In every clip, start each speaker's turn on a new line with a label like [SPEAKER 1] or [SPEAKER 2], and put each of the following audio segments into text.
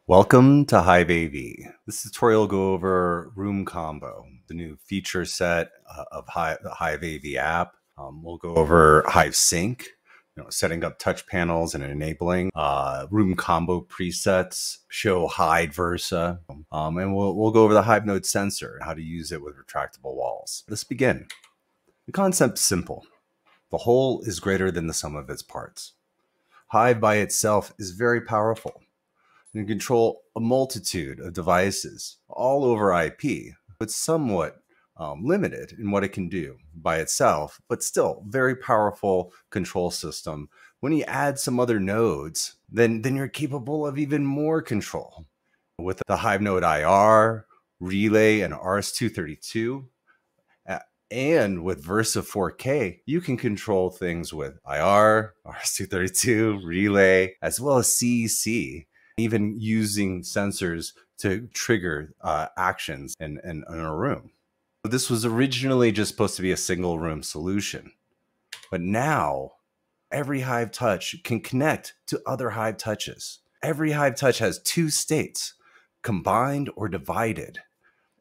[SPEAKER 1] Welcome to Hive AV. This tutorial will go over Room Combo, the new feature set of the Hive AV app. We'll go over Hive Sync, setting up touch panels and enabling Room Combo presets, show Hive Versa, and we'll go over the Hive Node sensor and how to use it with retractable walls. Let's begin. The concept's simple. The whole is greater than the sum of its parts. Hive by itself is very powerful. You can control a multitude of devices all over IP, but somewhat limited in what it can do by itself, but still very powerful control system. When you add some other nodes, then you're capable of even more control. With the Hive Node IR, Relay, and RS-232, and with Versa 4K, you can control things with IR, RS-232, Relay, as well as CEC. Even using sensors to trigger actions in a room. This was originally just supposed to be a single room solution, but now every Hive Touch can connect to other Hive Touches. Every Hive Touch has two states, combined or divided.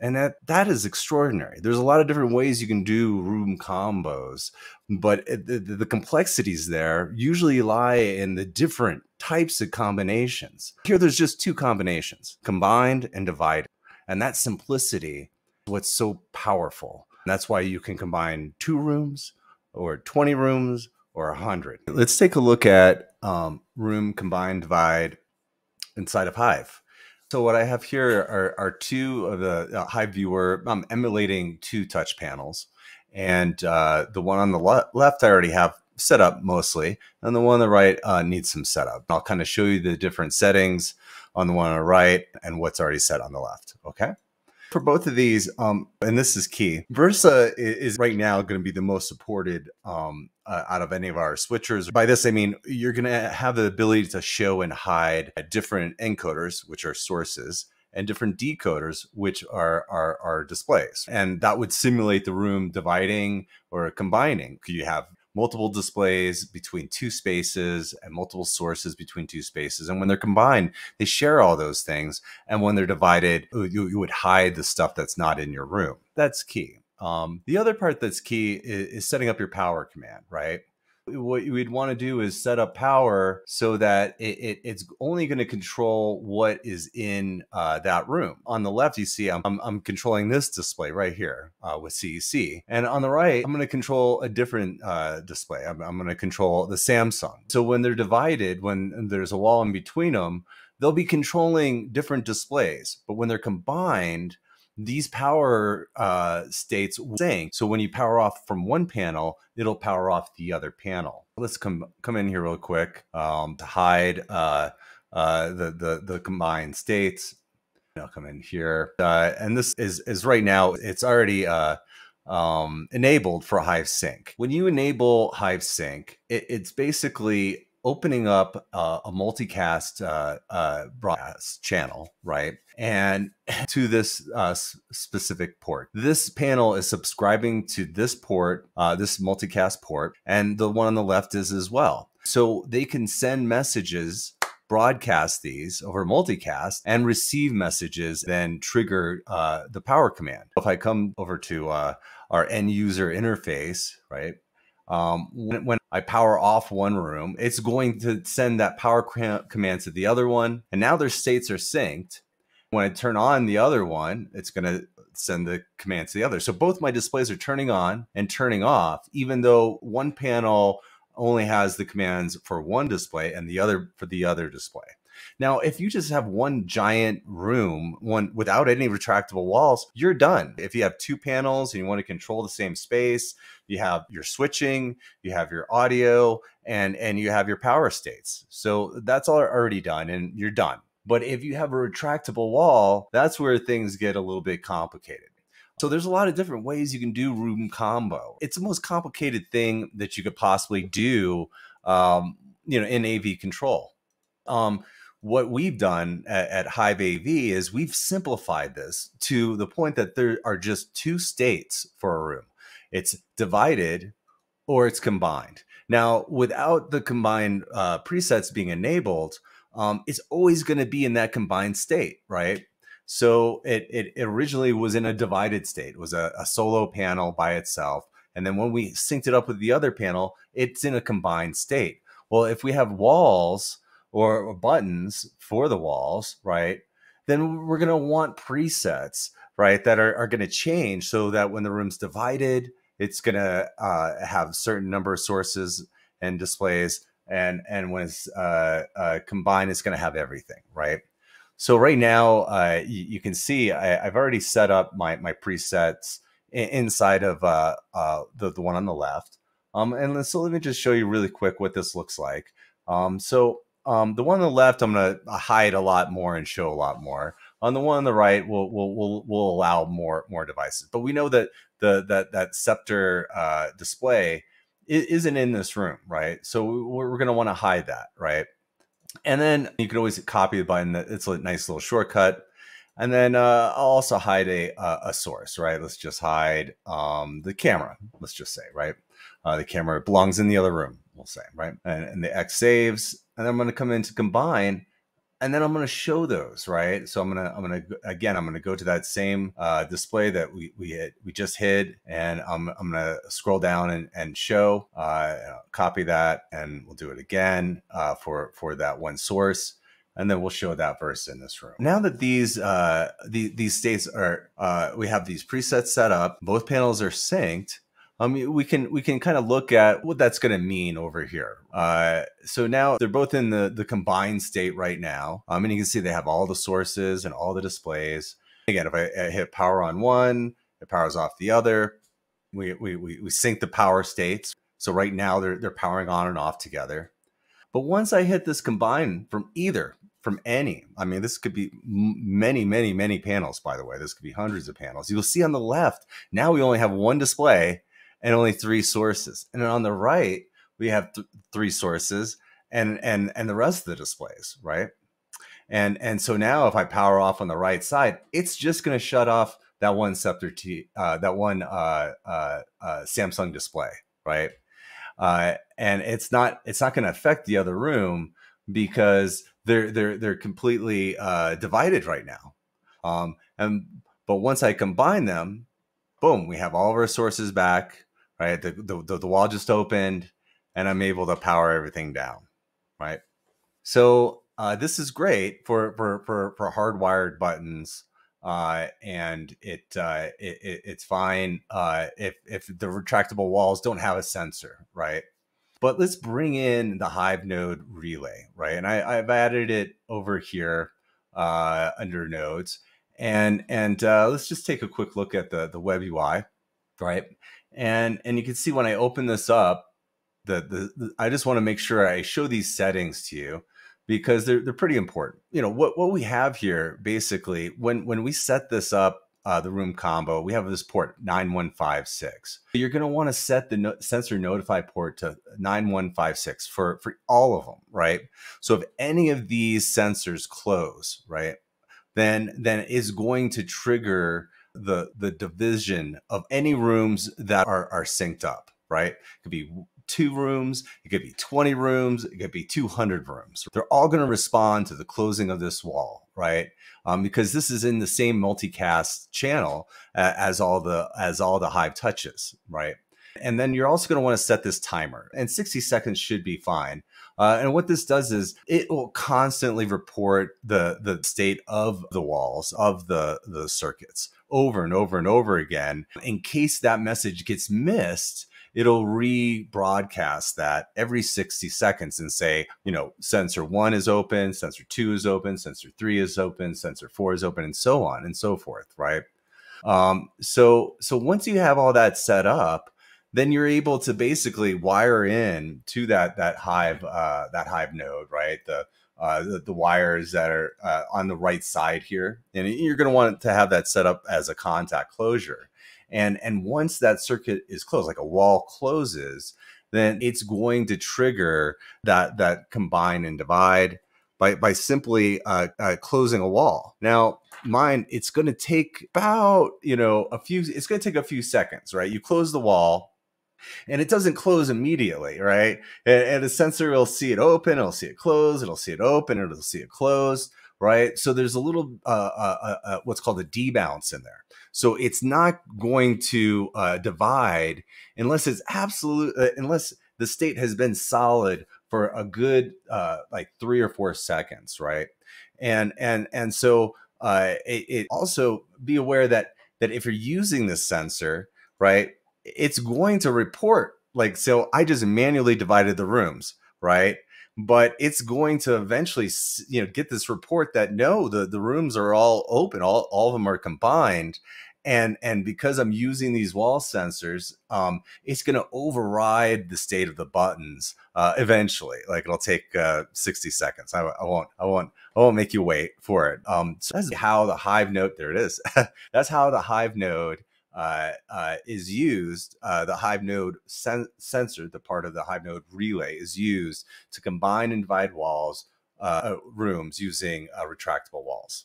[SPEAKER 1] And that is extraordinary. There's a lot of different ways you can do room combos, but the complexities there usually lie in the different types of combinations. Here, there's just two combinations, combined and divided. And that simplicity is what's so powerful. And that's why you can combine 2 rooms or 20 rooms or 100. Let's take a look at room combine divide inside of Hive. So what I have here are two of the Hive Viewer. I'm emulating 2 touch panels, and the one on the left I already have set up mostly, and the one on the right needs some setup. I'll kind of show you the different settings on the one on the right and what's already set on the left. Okay. For both of these, and this is key, Versa is right now going to be the most supported out of any of our switchers. By this, I mean, you're going to have the ability to show and hide different encoders, which are sources, and different decoders, which are displays. And that would simulate the room dividing or combining. You have multiple displays between 2 spaces and multiple sources between 2 spaces. And when they're combined, they share all those things. And when they're divided, you would hide the stuff that's not in your room. That's key. The other part that's key is setting up your power command, right? What we'd want to do is set up power so that it's only going to control what is in that room. On the left, you see I'm controlling this display right here with CEC. And on the right, I'm going to control a different display. I'm going to control the Samsung. So when they're divided, when there's a wall in between them, they'll be controlling different displays. But when they're combined, these power states sync. So when you power off from one panel, it'll power off the other panel. Let's come in here real quick to hide the combined states. I'll come in here, and this is right now. It's already enabled for Hive Sync. When you enable Hive Sync, it's basically opening up a multicast broadcast channel, right? And to this specific port. This panel is subscribing to this port, this multicast port, and the one on the left is as well. So they can send messages, broadcast these over multicast, and receive messages, then trigger the power command. If I come over to our end user interface, right? When I power off one room, it's going to send that power command to the other one. And now their states are synced. When I turn on the other one, it's going to send the command to the other. So both my displays are turning on and turning off, even though one panel only has the commands for one display and the other for the other display. Now, if you just have one giant room, one without any retractable walls, you're done. If you have 2 panels and you want to control the same space, you have your switching, you have your audio, and you have your power states. So that's all already done and you're done. But if you have a retractable wall, that's where things get a little bit complicated. So there's a lot of different ways you can do room combo. It's the most complicated thing that you could possibly do, in AV control. What we've done at Hive AV is we've simplified this to the point that there are just 2 states for a room. It's divided or it's combined. Now, without the combined presets being enabled, it's always going to be in that combined state, right? So it originally was in a divided state. It was a solo panel by itself. And then when we synced it up with the other panel, it's in a combined state. Well, if we have walls or buttons for the walls, right, then we're going to want presets, right, that are going to change so that when the room's divided, it's going to have a certain number of sources and displays. And when it's combined, it's going to have everything, right? So right now, you can see I've already set up my presets inside of the one on the left. So let me just show you really quick what this looks like. The one on the left, I'm going to hide a lot more and show a lot more. On the one on the right, we'll allow more devices. But we know that that scepter display isn't in this room, right? So we're going to want to hide that, right? And then you can always copy the button. It's a nice little shortcut. And then I'll also hide a source, right? Let's just hide the camera. Let's just say, right? The camera belongs in the other room, we'll say, right? And the X saves. And then I'm going to come into combine. And then I'm going to show those, right? So I'm going to go to that same display that we just hid, and I'm going to scroll down and show, copy that, and we'll do it again for that one source, and then we'll show that verse in this room. Now that these states are, we have these presets set up, both panels are synced. We can kind of look at what that's going to mean over here. So now they're both in the combined state right now. And you can see they have all the sources and all the displays. Again, if I hit power on one, it powers off the other. We sync the power states. So right now they're powering on and off together. But once I hit this combine from any, I mean, this could be many panels, by the way. This could be hundreds of panels. You'll see on the left, now we only have one display and only 3 sources. And then on the right, we have 3 sources and the rest of the displays, right? And so now if I power off on the right side, it's just going to shut off that one Samsung display, right? And it's not going to affect the other room because they're completely divided right now. But once I combine them, boom, we have all of our sources back. Right, the wall just opened, and I'm able to power everything down. Right, so this is great for hardwired buttons, and it's fine if the retractable walls don't have a sensor. Right, but let's bring in the Hive node relay. Right, and I've added it over here under nodes, and let's just take a quick look at the web UI. Right. And you can see when I open this up, I just want to make sure I show these settings to you because they're pretty important. You know, what we have here, basically, when we set this up, the room combo, we have this port 9156. You're going to want to set the sensor notify port to 9156 for all of them, right? So if any of these sensors close, right, then it's going to trigger the division of any rooms that are synced up, right? It could be 2 rooms, it could be 20 rooms, it could be 200 rooms. They're all going to respond to the closing of this wall, right? Because this is in the same multicast channel as all the Hive Touches, right? And then you're also going to want to set this timer, and 60 seconds should be fine. And what this does is it will constantly report the state of the walls, of the circuits over and over and over again. In case that message gets missed, it'll rebroadcast that every 60 seconds and say, you know, sensor 1 is open, sensor 2 is open, sensor 3 is open, sensor 4 is open, and so on and so forth, right? So once you have all that set up, then you're able to basically wire in to that Hive node, right? The wires that are on the right side here, and you're going to want to have that set up as a contact closure. And once that circuit is closed, like a wall closes, then it's going to trigger that combine and divide by simply closing a wall. Now, it's going to take about, it's going to take a few seconds, right? You close the wall. and it doesn't close immediately, right? And the sensor will see it open, it'll see it close, it'll see it open, it'll see it close, right? So there's a little what's called a debounce in there. So it's not going to divide unless it's unless the state has been solid for a good like 3 or 4 seconds, right? And so it also be aware that if you're using this sensor, right, it's going to report like, so I just manually divided the rooms, right? But it's going to eventually, get this report that no, the rooms are all open, all of them are combined. And because I'm using these wall sensors, it's going to override the state of the buttons eventually. Like it'll take 60 seconds. I won't make you wait for it. So that's how the Hive node. There it is. That's how the Hive node is used. The Hive node sensor, the part of the Hive node relay, is used to combine and divide rooms using retractable walls.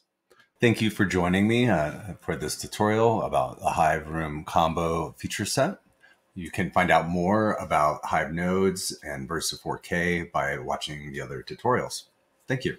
[SPEAKER 1] Thank you for joining me for this tutorial about the Hive Room Combo feature set. You can find out more about Hive nodes and Versa 4K by watching the other tutorials. Thank you.